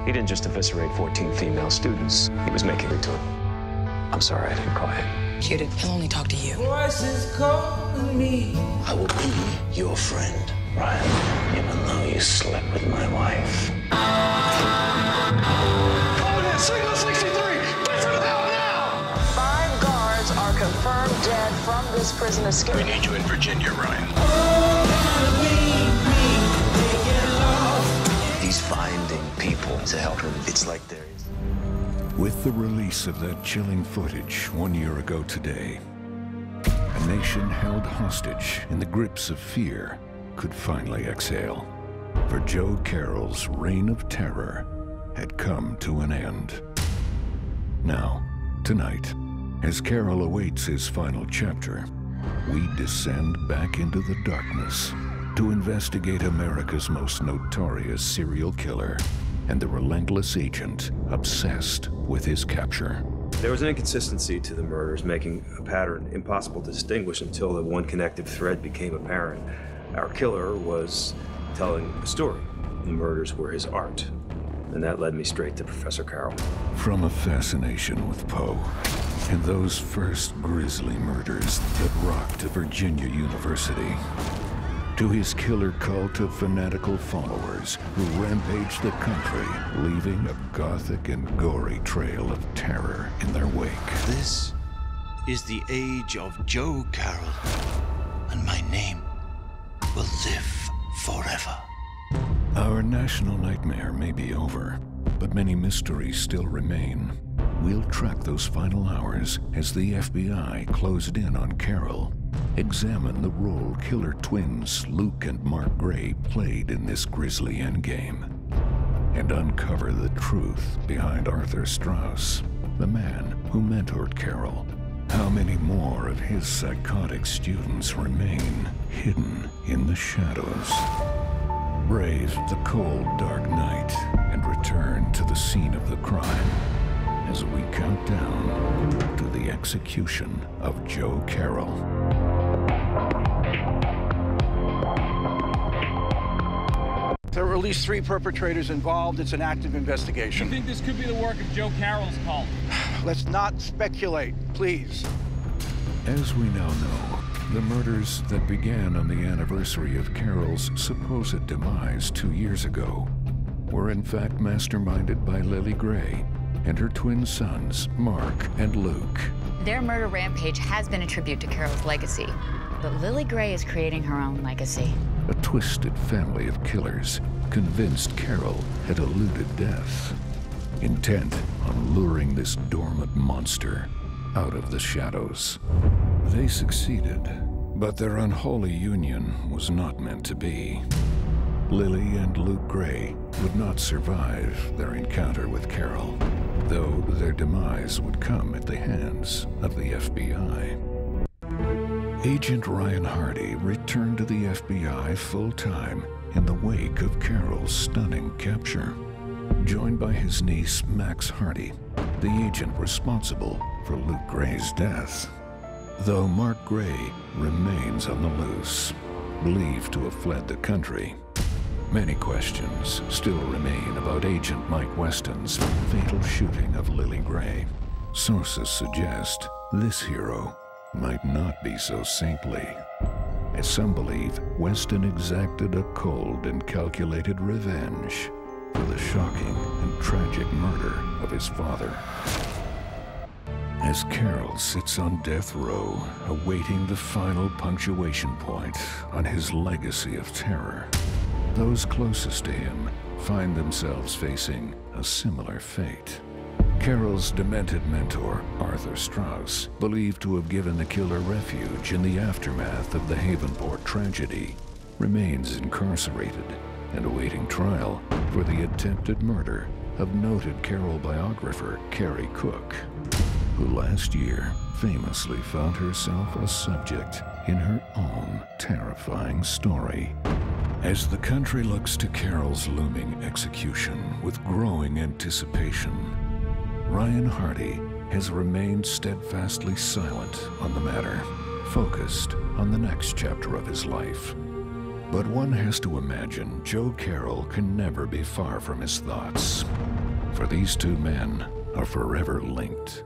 He didn't just eviscerate 14 female students. He was making it to him. I'm sorry I didn't call him. Cutie, he'll only talk to you. Voices calling me. I will be your friend, Ryan, even though you slept with my wife. Signal 63! Get him out now! 5 guards are confirmed dead from this prison escape. We need you in Virginia, Ryan. He's finding people to help him. It's like there is. With the release of that chilling footage 1 year ago today, a nation held hostage in the grips of fear could finally exhale. For Joe Carroll's reign of terror had come to an end. Now, tonight, as Carroll awaits his final chapter, we descend back into the darkness to investigate America's most notorious serial killer and the relentless agent obsessed with his capture. There was an inconsistency to the murders, making a pattern impossible to distinguish until the one connective thread became apparent. Our killer was telling a story. The murders were his art. And that led me straight to Professor Carroll. From a fascination with Poe and those first grisly murders that rocked a Virginia university, to his killer cult of fanatical followers who rampaged the country, leaving a gothic and gory trail of terror in their wake. This is the age of Joe Carroll, and my name will live forever. Our national nightmare may be over, but many mysteries still remain. We'll track those final hours as the FBI closed in on Carroll, examine the role killer twins Luke and Mark Gray played in this grisly endgame, and uncover the truth behind Arthur Strauss, the man who mentored Carroll. How many more of his psychotic students remain hidden in the shadows? Brave the cold, dark night and return to the scene of the crime as we count down to the execution of Joe Carroll. There were at least 3 perpetrators involved. It's an active investigation. You think this could be the work of Joe Carroll's cult? Let's not speculate, please. As we now know, the murders that began on the anniversary of Carroll's supposed demise 2 years ago were in fact masterminded by Lily Gray and her twin sons, Mark and Luke. Their murder rampage has been a tribute to Carroll's legacy, but Lily Gray is creating her own legacy. A twisted family of killers convinced Carroll had eluded death, intent on luring this dormant monster out of the shadows. They succeeded, but their unholy union was not meant to be. Lily and Luke Gray would not survive their encounter with Carroll, though their demise would come at the hands of the FBI. Agent Ryan Hardy returned to the FBI full-time in the wake of Carroll's stunning capture. Joined by his niece, Max Hardy, the agent responsible for Luke Gray's death. Though Mark Gray remains on the loose, believed to have fled the country, many questions still remain about Agent Mike Weston's fatal shooting of Lily Gray. Sources suggest this hero might not be so saintly, as some believe Weston exacted a cold and calculated revenge for the shocking and tragic murder of his father. As Carroll sits on death row, awaiting the final punctuation point on his legacy of terror, those closest to him find themselves facing a similar fate. Carroll's demented mentor, Arthur Strauss, believed to have given the killer refuge in the aftermath of the Havenport tragedy, remains incarcerated and awaiting trial for the attempted murder of noted Carroll biographer Carrie Cook, who last year famously found herself a subject in her own terrifying story. As the country looks to Carroll's looming execution with growing anticipation, Ryan Hardy has remained steadfastly silent on the matter, focused on the next chapter of his life. But one has to imagine Joe Carroll can never be far from his thoughts. For these two men are forever linked.